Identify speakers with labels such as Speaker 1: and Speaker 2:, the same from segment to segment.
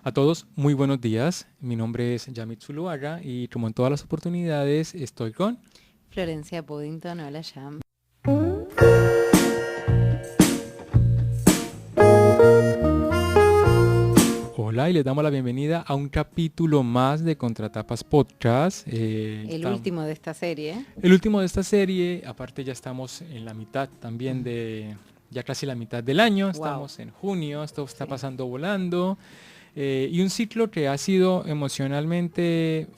Speaker 1: A todos, muy buenos días. Mi nombre es Yamit Zuluaga y como en todas las oportunidades estoy con...
Speaker 2: Florencia Puddington, hola Jam.
Speaker 1: Hola y les damos la bienvenida a un capítulo más de Contratapas Podcast.
Speaker 2: El último de esta serie.
Speaker 1: El último de esta serie, aparte ya estamos en la mitad también ya casi la mitad del año, estamos en junio, esto está pasando volando. Y un ciclo que ha sido emocionalmente,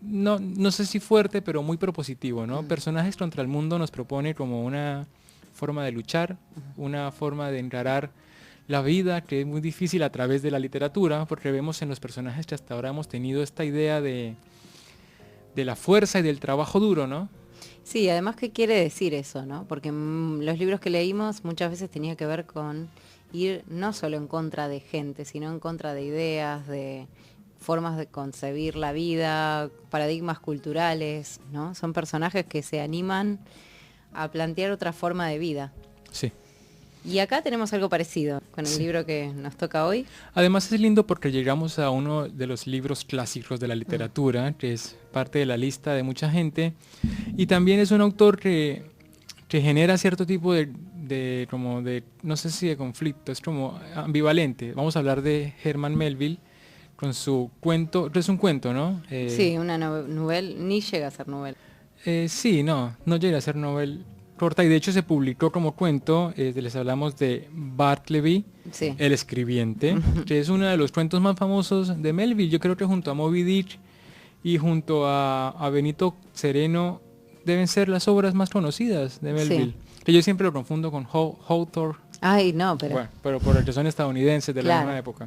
Speaker 1: no sé si fuerte, pero muy propositivo, ¿no? Personajes contra el mundo nos propone como una forma de luchar, una forma de encarar la vida, que es muy difícil a través de la literatura, porque vemos en los personajes que hasta ahora hemos tenido esta idea de la fuerza y del trabajo duro, ¿no?
Speaker 2: Sí, además, ¿qué quiere decir eso, no? Porque los libros que leímos muchas veces tenía que ver con ir no solo en contra de gente, sino en contra de ideas, de formas de concebir la vida, paradigmas culturales, ¿no? Son personajes que se animan a plantear otra forma de vida.
Speaker 1: Sí.
Speaker 2: Y acá tenemos algo parecido con el libro que nos toca hoy.
Speaker 1: Además es lindo porque llegamos a uno de los libros clásicos de la literatura, que es parte de la lista de mucha gente, y también es un autor que genera cierto tipo no sé si de conflicto, es como ambivalente. Vamos a hablar de Herman Melville con su cuento, es un cuento, ¿no?
Speaker 2: Sí, una novela, ni llega a ser novela.
Speaker 1: Sí, no llega a ser novela corta y de hecho se publicó como cuento. Les hablamos de Bartleby,
Speaker 2: sí.
Speaker 1: El escribiente, que es uno de los cuentos más famosos de Melville. Yo creo que junto a Moby Dick y junto a Benito Cereno deben ser las obras más conocidas de Melville. Sí. Que yo siempre lo confundo con Hawthorne.
Speaker 2: Ay, no, pero...
Speaker 1: Bueno, pero porque son estadounidenses de la misma época.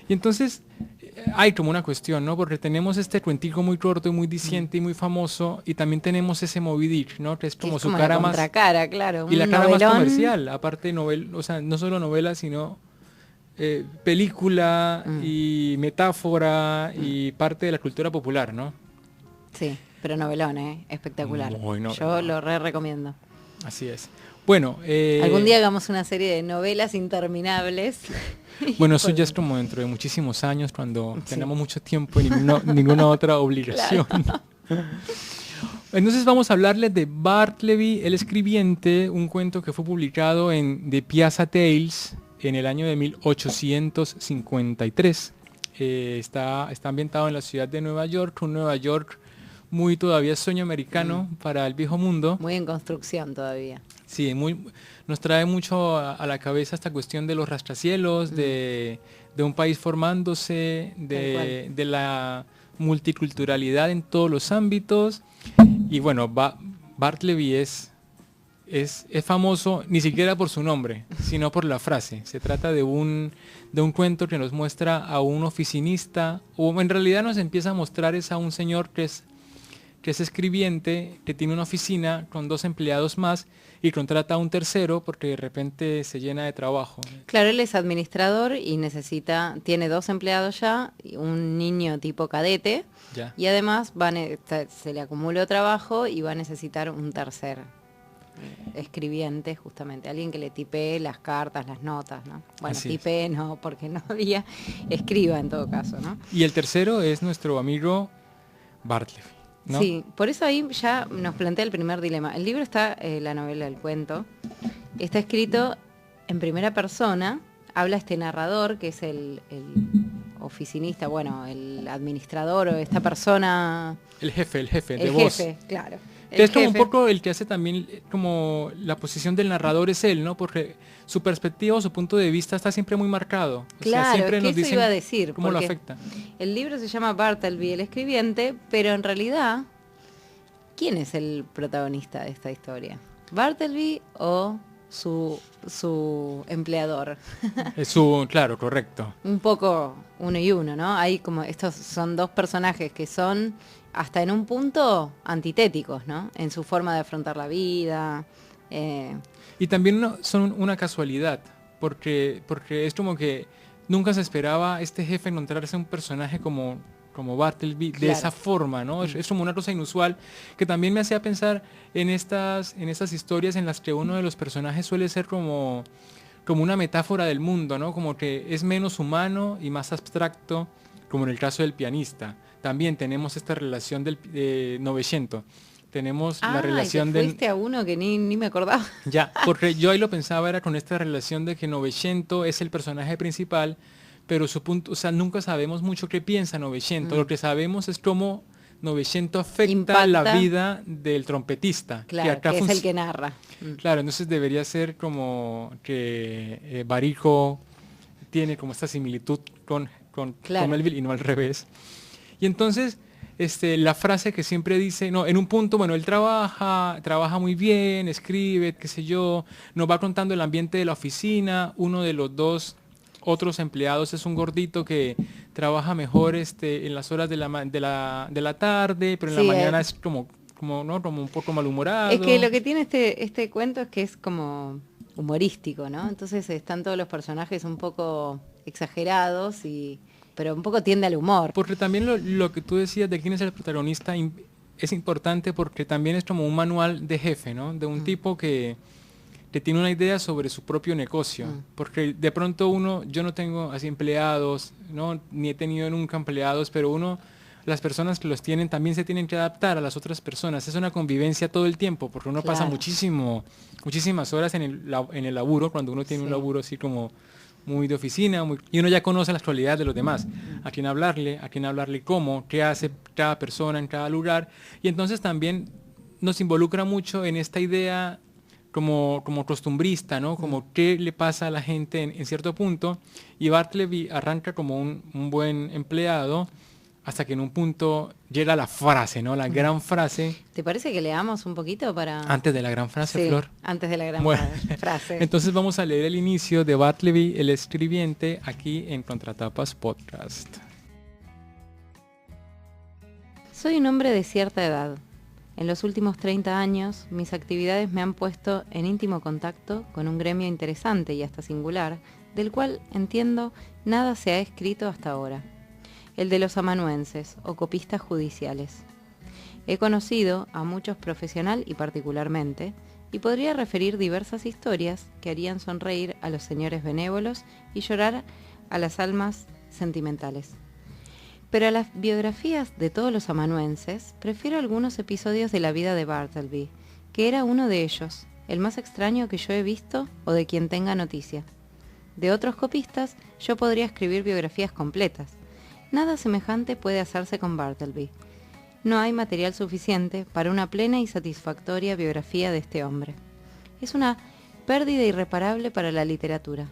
Speaker 1: Y entonces hay como una cuestión, ¿no? Porque tenemos este cuentico muy corto y muy diciente y muy famoso, y también tenemos ese Moby Dick, ¿no? Que es como su cara más...
Speaker 2: contracara, claro.
Speaker 1: Y la cara más comercial, aparte de o sea, no solo novela, sino película y metáfora y parte de la cultura popular, ¿no?
Speaker 2: Sí, pero novelón, espectacular. Yo lo recomiendo.
Speaker 1: Así es. Bueno,
Speaker 2: algún día hagamos una serie de novelas interminables.
Speaker 1: Bueno, eso ya es como dentro de muchísimos años, cuando tenemos mucho tiempo y ninguna otra obligación. Claro. Entonces vamos a hablarles de Bartleby, el escribiente, un cuento que fue publicado en The Piazza Tales en el año de 1853. Está ambientado en la ciudad de Nueva York, un Nueva York muy todavía sueño americano para el viejo mundo.
Speaker 2: Muy en construcción todavía.
Speaker 1: Sí, nos trae mucho a la cabeza esta cuestión de los rascacielos, de un país formándose, de la multiculturalidad en todos los ámbitos. Y bueno, Bartleby es famoso ni siquiera por su nombre, sino por la frase. Se trata de un cuento que nos muestra a un oficinista, o en realidad nos empieza a mostrar a un señor que es escribiente, que tiene una oficina con 2 empleados más y contrata a un tercero porque de repente se llena de trabajo.
Speaker 2: Claro, él es administrador y tiene 2 empleados ya, un niño tipo cadete, ya. Y además se le acumuló trabajo y va a necesitar un tercer escribiente, justamente, alguien que le tipee las cartas, las notas, ¿no? Bueno, tipee no, porque no había, escriba en todo caso, ¿no?
Speaker 1: Y el tercero es nuestro amigo Bartleby, ¿no?
Speaker 2: Sí, por eso ahí ya nos plantea el primer dilema. El libro está, la novela, el cuento, está escrito en primera persona, habla este narrador, que es el oficinista, bueno, el administrador o esta persona...
Speaker 1: El jefe,
Speaker 2: el
Speaker 1: de voz.
Speaker 2: Jefe, claro.
Speaker 1: Es como un poco el que hace también como la posición del narrador es él, ¿no? Porque su perspectiva o su punto de vista está siempre muy marcado.
Speaker 2: Claro,
Speaker 1: siempre nos
Speaker 2: dicen iba a decir,
Speaker 1: cómo lo afecta.
Speaker 2: El libro se llama Bartleby, el escribiente, pero en realidad, ¿quién es el protagonista de esta historia? ¿Bartleby o su empleador?
Speaker 1: Claro, correcto.
Speaker 2: Un poco uno y uno, ¿no? Hay como, estos son 2 personajes que son hasta en un punto antitéticos, ¿no? En su forma de afrontar la vida.
Speaker 1: Y también son una casualidad, porque es como que nunca se esperaba este jefe encontrarse un personaje como Bartleby, claro, de esa forma, ¿no? Es como una cosa inusual que también me hacía pensar en estas historias en las que uno de los personajes suele ser como como una metáfora del mundo, ¿no? Como que es menos humano y más abstracto, como en el caso del pianista. También tenemos esta relación del Novecento. Tenemos la relación
Speaker 2: de... fuiste a uno que ni me acordaba.
Speaker 1: Ya, porque yo ahí lo pensaba, era con esta relación de que Novecento es el personaje principal, pero su punto, o sea, nunca sabemos mucho qué piensa Novecento. Lo que sabemos es cómo Novecento afecta la vida del trompetista.
Speaker 2: Claro, que es el que narra.
Speaker 1: Claro, entonces debería ser como que Barijo tiene como esta similitud con Melville y no al revés. Y entonces la frase que siempre dice, no, en un punto, bueno, él trabaja muy bien, escribe, qué sé yo, nos va contando el ambiente de la oficina, uno de los dos otros empleados es un gordito que trabaja mejor en las horas de la tarde, pero en la mañana es como un poco malhumorado.
Speaker 2: Es que lo que tiene este cuento es que es como humorístico, ¿no? Entonces están todos los personajes un poco exagerados, pero un poco tiende al humor.
Speaker 1: Porque también lo que tú decías de quién es el protagonista es importante porque también es como un manual de jefe, ¿no? De un tipo que tiene una idea sobre su propio negocio, porque de pronto yo no tengo así empleados, ¿no? Ni he tenido nunca empleados, pero las personas que los tienen también se tienen que adaptar a las otras personas. Es una convivencia todo el tiempo, porque uno pasa muchísimas horas en el laburo, cuando uno tiene un laburo así como muy de oficina, y uno ya conoce las cualidades de los demás, a quién hablarle cómo, qué hace cada persona en cada lugar, y entonces también nos involucra mucho en esta idea como costumbrista, ¿no? Como qué le pasa a la gente en cierto punto, y Bartleby arranca como un buen empleado, hasta que en un punto llega la frase, ¿no? La gran frase.
Speaker 2: ¿Te parece que leamos un poquito para...?
Speaker 1: Antes de la gran frase,
Speaker 2: sí,
Speaker 1: Flor.
Speaker 2: Antes de la gran frase.
Speaker 1: Entonces vamos a leer el inicio de Bartleby, el escribiente, aquí en Contratapas Podcast.
Speaker 2: Soy un hombre de cierta edad. En los últimos 30 años, mis actividades me han puesto en íntimo contacto con un gremio interesante y hasta singular, del cual, entiendo, nada se ha escrito hasta ahora. El de los amanuenses, o copistas judiciales. He conocido a muchos profesional y particularmente, y podría referir diversas historias que harían sonreír a los señores benévolos y llorar a las almas sentimentales. Pero a las biografías de todos los amanuenses, prefiero algunos episodios de la vida de Bartleby, que era uno de ellos, el más extraño que yo he visto o de quien tenga noticia. De otros copistas, yo podría escribir biografías completas. Nada semejante puede hacerse con Bartleby. No hay material suficiente para una plena y satisfactoria biografía de este hombre. Es una pérdida irreparable para la literatura.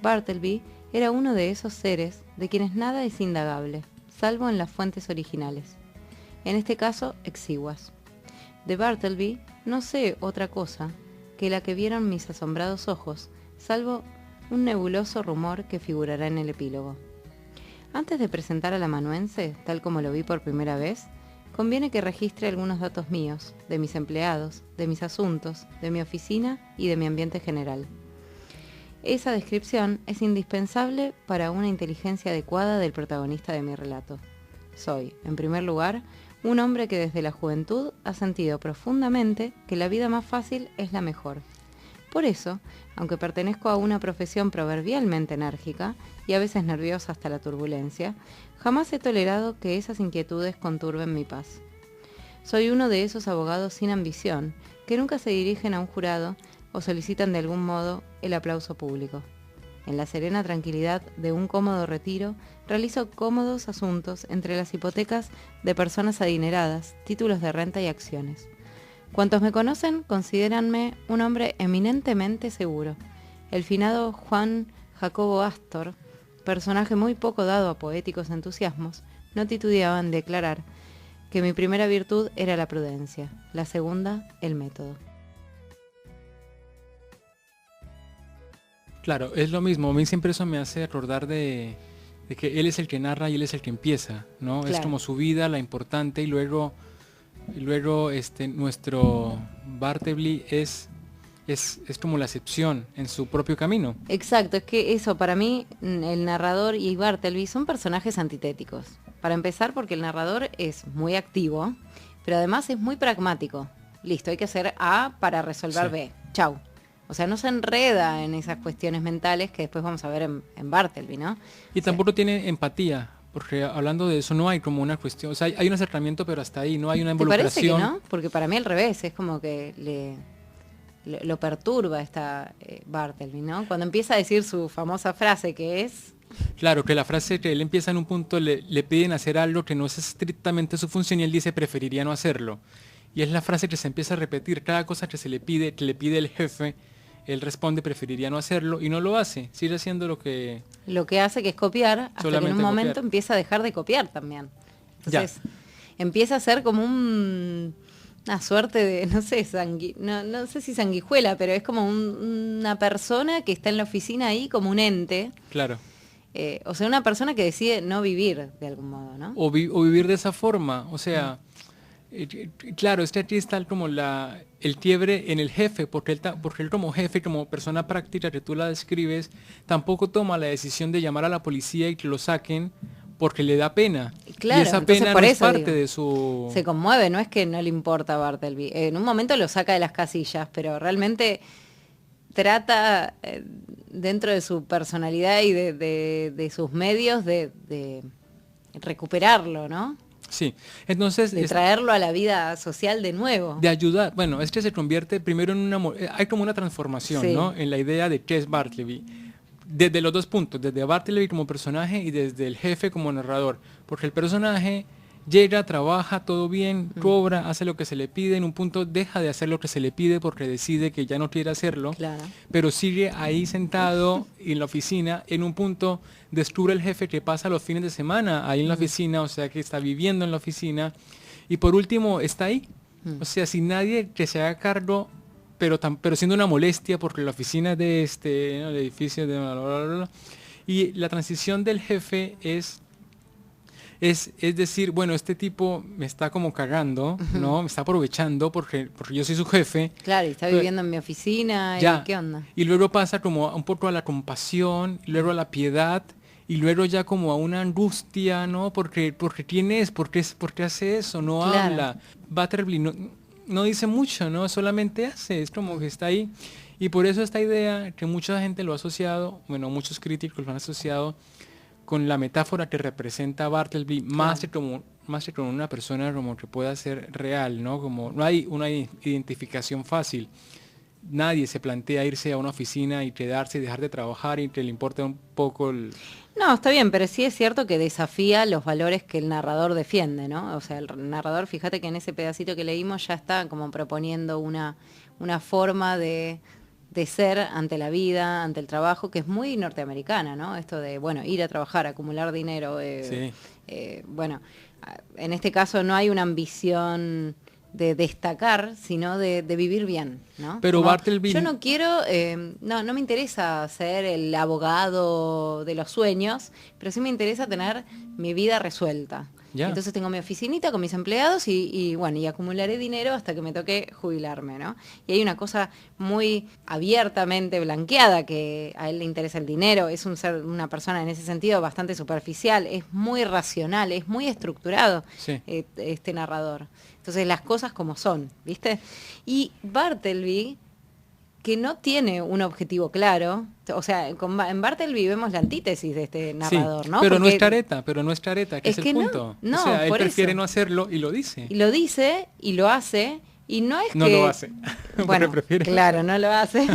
Speaker 2: Bartleby era uno de esos seres de quienes nada es indagable, salvo en las fuentes originales, en este caso exiguas. De Bartleby no sé otra cosa que la que vieron mis asombrados ojos, salvo un nebuloso rumor que figurará en el epílogo. Antes de presentar al amanuense, tal como lo vi por primera vez, conviene que registre algunos datos míos, de mis empleados, de mis asuntos, de mi oficina y de mi ambiente general. Esa descripción es indispensable para una inteligencia adecuada del protagonista de mi relato. Soy, en primer lugar, un hombre que desde la juventud ha sentido profundamente que la vida más fácil es la mejor. Por eso, aunque pertenezco a una profesión proverbialmente enérgica y a veces nerviosa hasta la turbulencia, jamás he tolerado que esas inquietudes conturben mi paz. Soy uno de esos abogados sin ambición que nunca se dirigen a un jurado o solicitan de algún modo el aplauso público. En la serena tranquilidad de un cómodo retiro, realizo cómodos asuntos entre las hipotecas de personas adineradas, títulos de renta y acciones. Cuantos me conocen considéranme un hombre eminentemente seguro. El finado Juan Jacobo Astor, personaje muy poco dado a poéticos entusiasmos, no titubeaba en declarar que mi primera virtud era la prudencia, la segunda, el método.
Speaker 1: Claro, es lo mismo. A mí siempre eso me hace acordar de que él es el que narra y él es el que empieza, ¿no? Claro. Es como su vida, la importante, y luego nuestro Bartleby es como la excepción en su propio camino.
Speaker 2: Exacto, es que eso, para mí, el narrador y Bartleby son personajes antitéticos. Para empezar, porque el narrador es muy activo, pero además es muy pragmático. Listo, hay que hacer A para resolver B. Chau. O sea, no se enreda en esas cuestiones mentales que después vamos a ver en Bartleby, ¿no?
Speaker 1: Y tampoco tiene empatía, porque hablando de eso no hay como una cuestión, o sea, hay un acercamiento, pero hasta ahí no hay una involucración.
Speaker 2: ¿Te parece que no? Porque para mí al revés, es como que lo perturba esta Bartleby, ¿no? Cuando empieza a decir su famosa frase que es...
Speaker 1: Claro, que la frase que él empieza en un punto, le piden hacer algo que no es estrictamente su función y él dice preferiría no hacerlo. Y es la frase que se empieza a repetir, cada cosa que le pide el jefe, él responde preferiría no hacerlo y no lo hace, sigue haciendo lo que
Speaker 2: hace, que es copiar, hasta que en un momento
Speaker 1: copiar.
Speaker 2: Empieza a dejar de copiar también. Entonces empieza a ser como una suerte de, no sé, no sé si sanguijuela, pero es como una persona que está en la oficina ahí como un ente.
Speaker 1: Claro.
Speaker 2: O sea, una persona que decide no vivir de algún modo, ¿no?
Speaker 1: O vivir de esa forma, o sea, claro, aquí está como el quiebre en el jefe, porque él como jefe, como persona práctica que tú la describes, tampoco toma la decisión de llamar a la policía y que lo saquen porque le da pena.
Speaker 2: Claro,
Speaker 1: y esa pena no es parte de su...
Speaker 2: Se conmueve, no es que no le importa a Bartleby. En un momento lo saca de las casillas, pero realmente trata, dentro de su personalidad y de sus medios, de recuperarlo, ¿no?
Speaker 1: Sí, entonces...
Speaker 2: De traerlo a la vida social de nuevo.
Speaker 1: De ayudar. Bueno, se convierte primero en hay como una transformación, sí, ¿no? En la idea de qué es Bartleby. Desde los dos puntos, desde Bartleby como personaje y desde el jefe como narrador. Porque el personaje llega, trabaja, todo bien, cobra, hace lo que se le pide, en un punto deja de hacer lo que se le pide porque decide que ya no quiere hacerlo, claro, pero sigue ahí sentado en la oficina, en un punto descubre el jefe que pasa los fines de semana ahí en la oficina, o sea que está viviendo en la oficina, y por último está ahí, o sea, sin nadie que se haga cargo, pero siendo una molestia porque la oficina de el edificio de bla, bla, bla, bla, y la transición del jefe es decir, bueno, este tipo me está como cagando, ¿no? Me está aprovechando porque yo soy su jefe.
Speaker 2: Claro, y está viviendo en mi oficina,
Speaker 1: ya,
Speaker 2: y ¿qué onda?
Speaker 1: Y luego pasa como un poco a la compasión, y luego a la piedad, y luego ya como a una angustia, ¿no? Porque ¿quién es? ¿Por qué hace eso? No claro, habla. Bartleby no dice mucho, ¿no? Solamente hace, es como que está ahí. Y por eso esta idea que mucha gente lo ha asociado, bueno, muchos críticos lo han asociado con la metáfora que representa a Bartleby, más que como una persona como que pueda ser real, ¿no? Como no hay una identificación fácil. Nadie se plantea irse a una oficina y quedarse y dejar de trabajar y que le importa un poco el...
Speaker 2: No, está bien, pero sí es cierto que desafía los valores que el narrador defiende, ¿no? O sea, el narrador, fíjate que en ese pedacito que leímos ya está como proponiendo una forma de ser ante la vida, ante el trabajo, que es muy norteamericana, ¿no? Esto de, bueno, ir a trabajar, acumular dinero.
Speaker 1: Sí.
Speaker 2: Bueno, en este caso no hay una ambición de destacar, sino de vivir bien, ¿no?
Speaker 1: Pero
Speaker 2: como,
Speaker 1: Bartleby...
Speaker 2: Yo no quiero, no me interesa ser el abogado de los sueños, pero sí me interesa tener mi vida resuelta. Ya. Entonces tengo mi oficinita con mis empleados y bueno, y acumularé dinero hasta que me toque jubilarme, ¿no? Y hay una cosa muy abiertamente blanqueada, que a él le interesa el dinero, es una persona en ese sentido bastante superficial, es muy racional, es muy estructurado, sí, este narrador. Entonces las cosas como son, ¿viste? Y Bartleby, que no tiene un objetivo claro, o sea, en Bartleby vemos la antítesis de este narrador,
Speaker 1: sí,
Speaker 2: ¿no?
Speaker 1: Pero porque no es careta, que es el punto.
Speaker 2: No,
Speaker 1: o sea, él prefiere no hacerlo y lo dice.
Speaker 2: Y lo dice, y lo hace, y no es
Speaker 1: no
Speaker 2: que...
Speaker 1: No lo hace.
Speaker 2: Bueno, claro, no lo hace.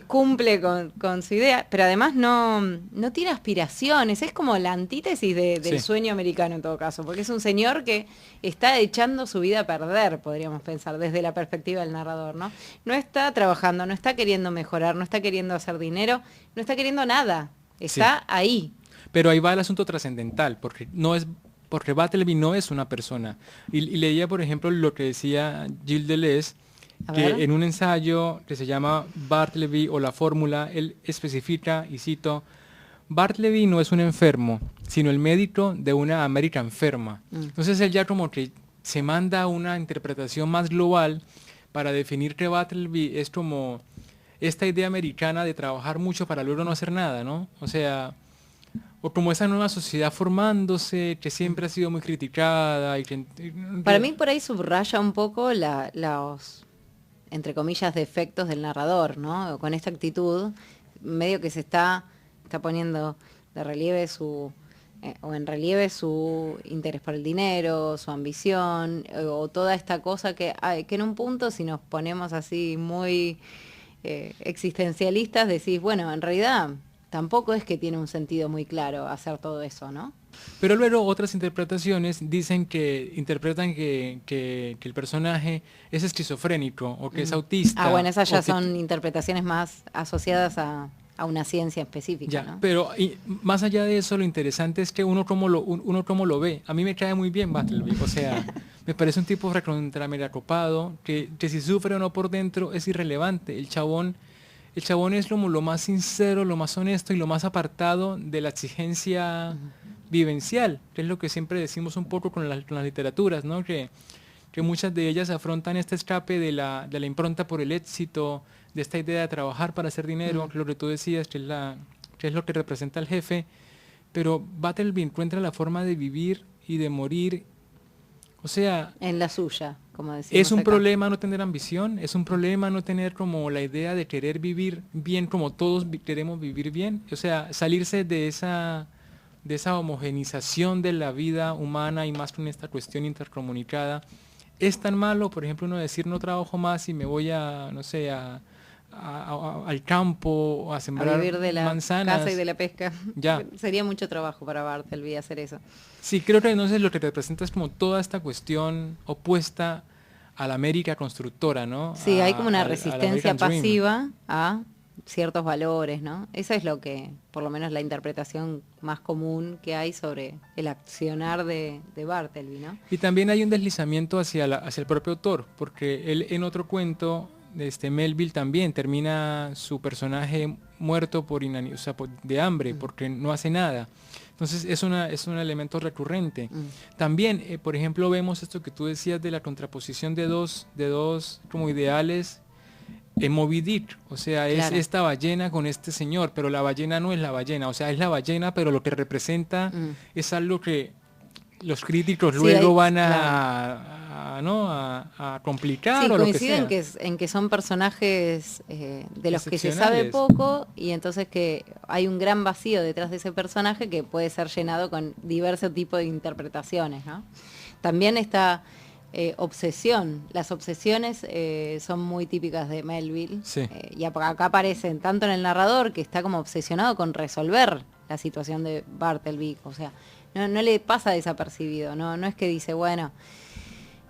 Speaker 2: Cumple con su idea, pero además no tiene aspiraciones, es como la antítesis del sueño americano en todo caso, porque es un señor que está echando su vida a perder, podríamos pensar, desde la perspectiva del narrador, ¿no? No está trabajando, no está queriendo mejorar, no está queriendo hacer dinero, no está queriendo nada, está ahí.
Speaker 1: Pero ahí va el asunto trascendental, porque Bartleby no es una persona. Y leía, por ejemplo, lo que decía Gilles Deleuze, que en un ensayo que se llama Bartleby o la fórmula, él especifica, y cito, Bartleby no es un enfermo, sino el médico de una América enferma. Entonces él ya como que se manda una interpretación más global para definir que Bartleby es como esta idea americana de trabajar mucho para luego no hacer nada, ¿no? O sea, o como esa nueva sociedad formándose, que siempre ha sido muy criticada.
Speaker 2: Para mí por ahí subraya un poco entre comillas, defectos del narrador, ¿no? Con esta actitud, medio que se está poniendo de relieve o en relieve su interés por el dinero, su ambición, o toda esta cosa que en un punto, si nos ponemos así muy existencialistas, decís, bueno, en realidad tampoco es que tiene un sentido muy claro hacer todo eso, ¿no?
Speaker 1: Pero luego otras interpretaciones interpretan que el personaje es esquizofrénico o que es autista.
Speaker 2: Bueno, esas ya son interpretaciones más asociadas a una ciencia específica,
Speaker 1: ya,
Speaker 2: ¿no?
Speaker 1: Pero más allá de eso, lo interesante es que uno cómo lo ve. A mí me cae muy bien Bartleby, o sea, me parece un tipo mega copado, que si sufre o no por dentro es irrelevante. El chabón es como lo más sincero, lo más honesto y lo más apartado de la exigencia vivencial, que es lo que siempre decimos un poco con las literaturas, ¿no? Que muchas de ellas afrontan este escape de la impronta por el éxito, de esta idea de trabajar para hacer dinero, lo que tú decías, que es lo que representa el jefe, pero Bartleby encuentra la forma de vivir y de morir, o sea...
Speaker 2: en la suya, como decimos
Speaker 1: es un
Speaker 2: acá.
Speaker 1: problema no tener ambición, es un problema no tener como la idea de querer vivir bien como todos queremos vivir bien, o sea, salirse de esa homogenización de la vida humana y más con esta cuestión intercomunicada. Es tan malo, por ejemplo, uno decir no trabajo más y me voy a, no sé, al campo a sembrar
Speaker 2: a vivir de la
Speaker 1: manzanas.
Speaker 2: caza y de la pesca.
Speaker 1: Ya.
Speaker 2: Sería mucho trabajo para Bartleby hacer eso.
Speaker 1: Sí, creo que entonces lo que representa es como toda esta cuestión opuesta a la América constructora, ¿no?
Speaker 2: Sí, hay como una resistencia pasiva a ciertos valores, ¿no? Eso es lo que, por lo menos la interpretación más común que hay sobre el accionar de Bartleby, ¿no?
Speaker 1: Y también hay un deslizamiento hacia el propio autor, porque él en otro cuento, Melville, también termina su personaje muerto de hambre, porque no hace nada. Entonces es un elemento recurrente. También, por ejemplo, vemos esto que tú decías de la contraposición de dos como ideales en Moby Dick, o sea, claro, es esta ballena con este señor, pero la ballena no es la ballena, o sea, es la ballena, pero lo que representa es algo que los críticos luego van a complicar.
Speaker 2: Sí,
Speaker 1: o
Speaker 2: coinciden
Speaker 1: lo que sea.
Speaker 2: en que son personajes de los que se sabe poco y entonces que hay un gran vacío detrás de ese personaje que puede ser llenado con diversos tipos de interpretaciones, ¿no? También esta obsesión, las obsesiones son muy típicas de Melville,
Speaker 1: sí.
Speaker 2: Y acá aparecen tanto en el narrador, que está como obsesionado con resolver la situación de Bartleby, o sea, no le pasa desapercibido, no es que dice, bueno,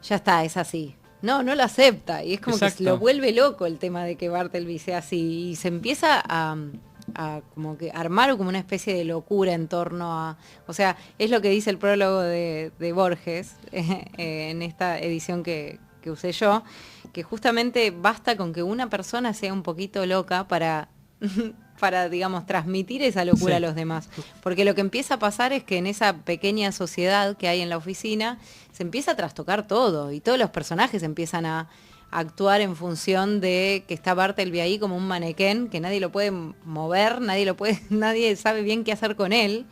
Speaker 2: ya está, es así. No lo acepta. Y es como Exacto. que lo vuelve loco el tema de que Bartleby sea así. Y se empieza a como que armar como una especie de locura en torno a... O sea, es lo que dice el prólogo de Borges en esta edición que usé yo, que justamente basta con que una persona sea un poquito loca para digamos, transmitir esa locura a los demás. Porque lo que empieza a pasar es que en esa pequeña sociedad que hay en la oficina, se empieza a trastocar todo, y todos los personajes empiezan a actuar en función de que está Bartleby ahí como un manequén, que nadie lo puede mover, nadie sabe bien qué hacer con él.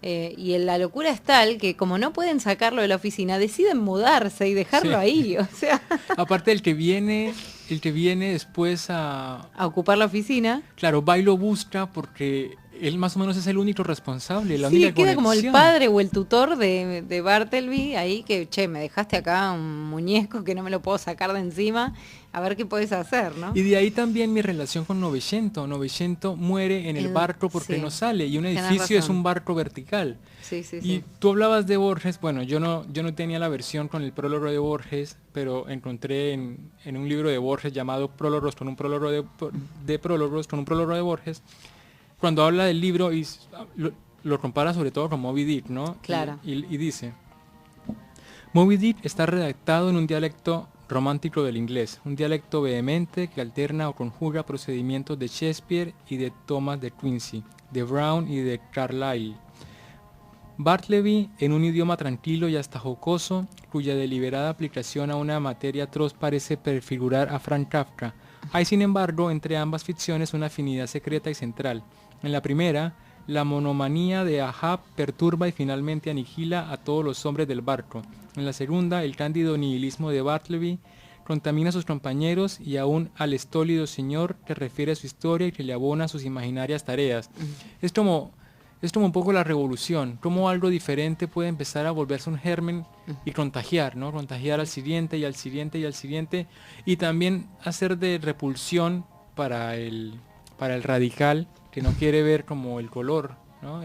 Speaker 2: Y la locura es tal que como no pueden sacarlo de la oficina, deciden mudarse y dejarlo ahí. O sea.
Speaker 1: Aparte el que viene después a
Speaker 2: ocupar la oficina.
Speaker 1: Claro, va y lo busca porque él más o menos es el único responsable, la única
Speaker 2: queda
Speaker 1: conexión.
Speaker 2: Como el padre o el tutor de Bartleby ahí que, me dejaste acá un muñeco que no me lo puedo sacar de encima, a ver qué puedes hacer, ¿no?
Speaker 1: Y de ahí también mi relación con Novecento. Novecento muere en el barco porque no sale, y un edificio es un barco vertical. Y tú hablabas de Borges, bueno, yo no tenía la versión con el prólogo de Borges, pero encontré en un libro de Borges llamado Prólogos con un prólogo de Borges, cuando habla del libro y lo compara sobre todo con Moby Dick, ¿no?
Speaker 2: Claro.
Speaker 1: Y dice, Moby Dick está redactado en un dialecto romántico del inglés, un dialecto vehemente que alterna o conjuga procedimientos de Shakespeare y de Thomas de Quincy, de Brown y de Carlyle. Bartleby, en un idioma tranquilo y hasta jocoso, cuya deliberada aplicación a una materia atroz parece prefigurar a Frank Kafka. Hay, sin embargo, entre ambas ficciones una afinidad secreta y central. En la primera, la monomanía de Ahab perturba y finalmente aniquila a todos los hombres del barco. En la segunda, el cándido nihilismo de Bartleby contamina a sus compañeros y aún al estólido señor que refiere a su historia y que le abona sus imaginarias tareas. Es como un poco la revolución, cómo algo diferente puede empezar a volverse un germen y contagiar, ¿no? Contagiar al siguiente y al siguiente y al siguiente, y también hacer de repulsión para el radical que no quiere ver como el color, ¿no?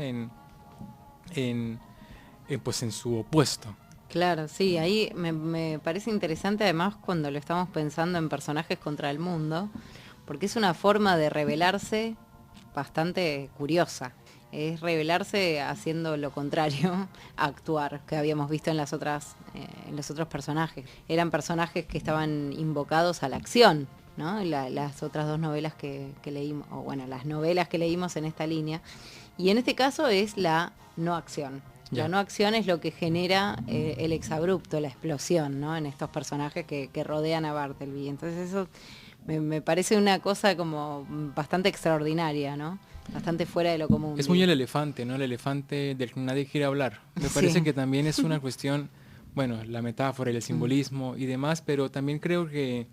Speaker 1: Pues en su opuesto.
Speaker 2: Claro, sí, ahí me parece interesante además cuando lo estamos pensando en personajes contra el mundo, porque es una forma de rebelarse bastante curiosa. Es rebelarse haciendo lo contrario a actuar, que habíamos visto en los otros personajes. Eran personajes que estaban invocados a la acción, ¿no? Las otras dos novelas que leímos, o bueno, las novelas que leímos en esta línea. Y en este caso es la no acción. La no acción es lo que genera el exabrupto, la explosión, ¿no? En estos personajes que rodean a Bartleby. Entonces eso me parece una cosa como bastante extraordinaria, ¿no? Bastante fuera de lo común.
Speaker 1: Es muy el elefante, ¿no? El elefante del que nadie quiere hablar. Me parece que también es una cuestión, bueno, la metáfora y el simbolismo y demás, pero también creo que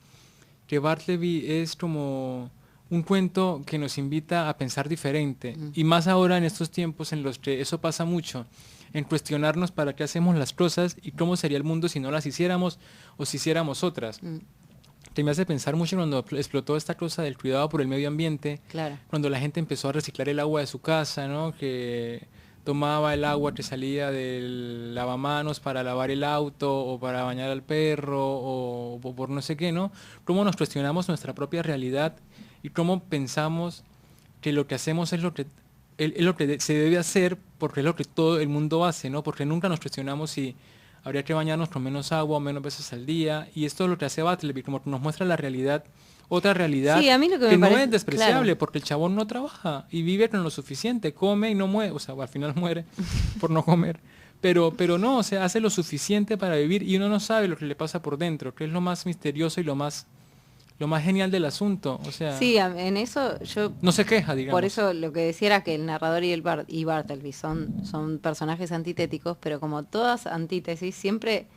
Speaker 1: Bartleby es como un cuento que nos invita a pensar diferente. Y más ahora en estos tiempos en los que eso pasa mucho, en cuestionarnos para qué hacemos las cosas y cómo sería el mundo si no las hiciéramos o si hiciéramos otras. Que me hace pensar mucho cuando explotó esta cosa del cuidado por el medio ambiente, cuando la gente empezó a reciclar el agua de su casa, ¿no? Que tomaba el agua que salía del lavamanos para lavar el auto o para bañar al perro o por no sé qué, ¿no? Cómo nos cuestionamos nuestra propia realidad y cómo pensamos que lo que hacemos es lo que se debe hacer porque es lo que todo el mundo hace, ¿no? Porque nunca nos cuestionamos si habría que bañarnos con menos agua o menos veces al día, y esto es lo que hace Bartleby, como nos muestra la realidad, otra realidad
Speaker 2: sí, a mí lo
Speaker 1: que no es despreciable, porque el chabón no trabaja y vive con lo suficiente, come y no muere, o sea, al final muere por no comer, pero no, o sea, hace lo suficiente para vivir y uno no sabe lo que le pasa por dentro, que es lo más misterioso y lo más genial del asunto, o sea...
Speaker 2: Sí, en eso yo...
Speaker 1: No se queja, digamos.
Speaker 2: Por eso lo que decía era que el narrador y Bartleby son personajes antitéticos, pero como todas antítesis, siempre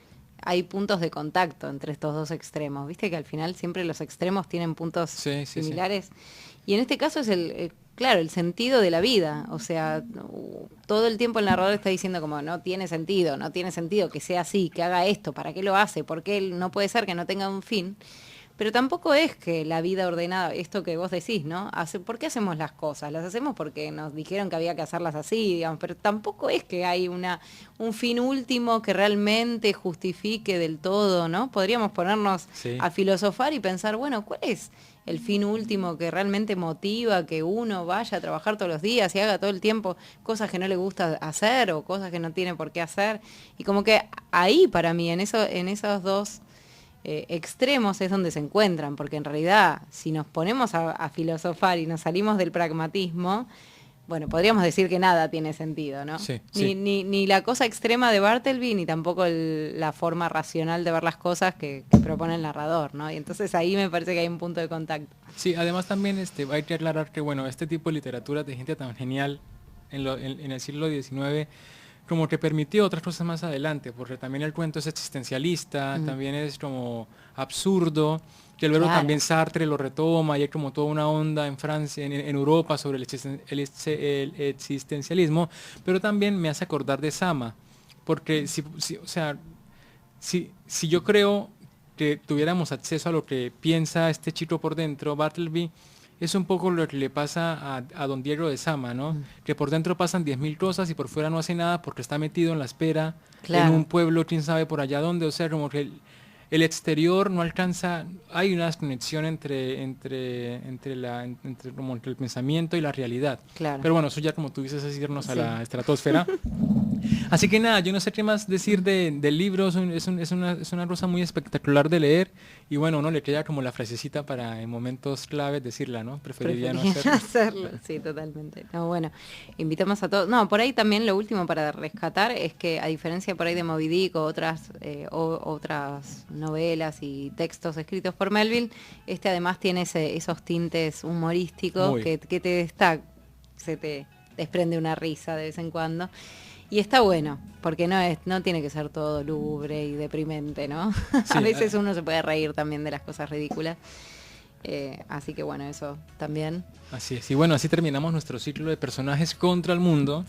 Speaker 2: hay puntos de contacto entre estos dos extremos. Viste que al final siempre los extremos tienen puntos similares. Sí. Y en este caso es claro, el sentido de la vida. O sea, todo el tiempo el narrador está diciendo como no tiene sentido que sea así, que haga esto, ¿para qué lo hace? ¿Por qué no puede ser que no tenga un fin? Pero tampoco es que la vida ordenada, esto que vos decís, ¿no? ¿Por qué hacemos las cosas? Las hacemos porque nos dijeron que había que hacerlas así, digamos, pero tampoco es que hay un fin último que realmente justifique del todo, ¿no? Podríamos ponernos a filosofar y pensar, bueno, ¿cuál es el fin último que realmente motiva que uno vaya a trabajar todos los días y haga todo el tiempo cosas que no le gusta hacer o cosas que no tiene por qué hacer? Y como que ahí para mí, en esos dos extremos es donde se encuentran, porque en realidad si nos ponemos a filosofar y nos salimos del pragmatismo, bueno, podríamos decir que nada tiene sentido, ¿no? Ni la cosa extrema de Bartleby, ni tampoco la forma racional de ver las cosas que propone el narrador, ¿no? Y entonces ahí me parece que hay un punto de contacto.
Speaker 1: Sí, además también hay que aclarar que, bueno, este tipo de literatura de gente tan genial en el siglo XIX como que permitió otras cosas más adelante, porque también el cuento es existencialista, también es como absurdo, que luego también Sartre lo retoma y hay como toda una onda en Francia, en Europa sobre el existencialismo, pero también me hace acordar de Sama, porque si yo creo que tuviéramos acceso a lo que piensa este chico por dentro, Bartleby, es un poco lo que le pasa a don Diego de Sama, ¿no? Que por dentro pasan 10.000 cosas y por fuera no hace nada porque está metido en la espera, en un pueblo, quién sabe por allá dónde, o sea, como que el exterior no alcanza, hay una desconexión entre el pensamiento y la realidad. Pero bueno, eso ya como tú dices es irnos a la estratosfera. Así que nada, yo no sé qué más decir del libro, es una cosa muy espectacular de leer y bueno, no le queda como la frasecita para en momentos claves decirla, ¿no? Preferiría no hacerlo.
Speaker 2: Sí, totalmente. No, bueno, invitamos a todos. No, por ahí también lo último para rescatar es que a diferencia por ahí de Moby Dick o otras novelas y textos escritos por Melville, este además tiene esos tintes humorísticos que se te desprende una risa de vez en cuando. Y está bueno, porque no tiene que ser todo lúgubre y deprimente, ¿no? Sí, a veces uno se puede reír también de las cosas ridículas. Así que bueno, eso también.
Speaker 1: Así es. Y bueno, así terminamos nuestro ciclo de personajes contra el mundo.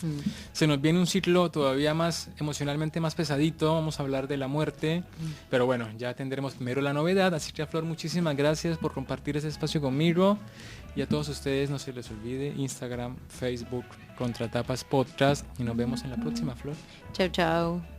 Speaker 1: Se nos viene un ciclo todavía más emocionalmente más pesadito. Vamos a hablar de la muerte. Pero bueno, ya tendremos primero la novedad. Así que, Flor, muchísimas gracias por compartir ese espacio conmigo. Y a todos ustedes no se les olvide Instagram, Facebook, Contratapas Podcast. Y nos vemos en la próxima, Flor.
Speaker 2: Chau, chau.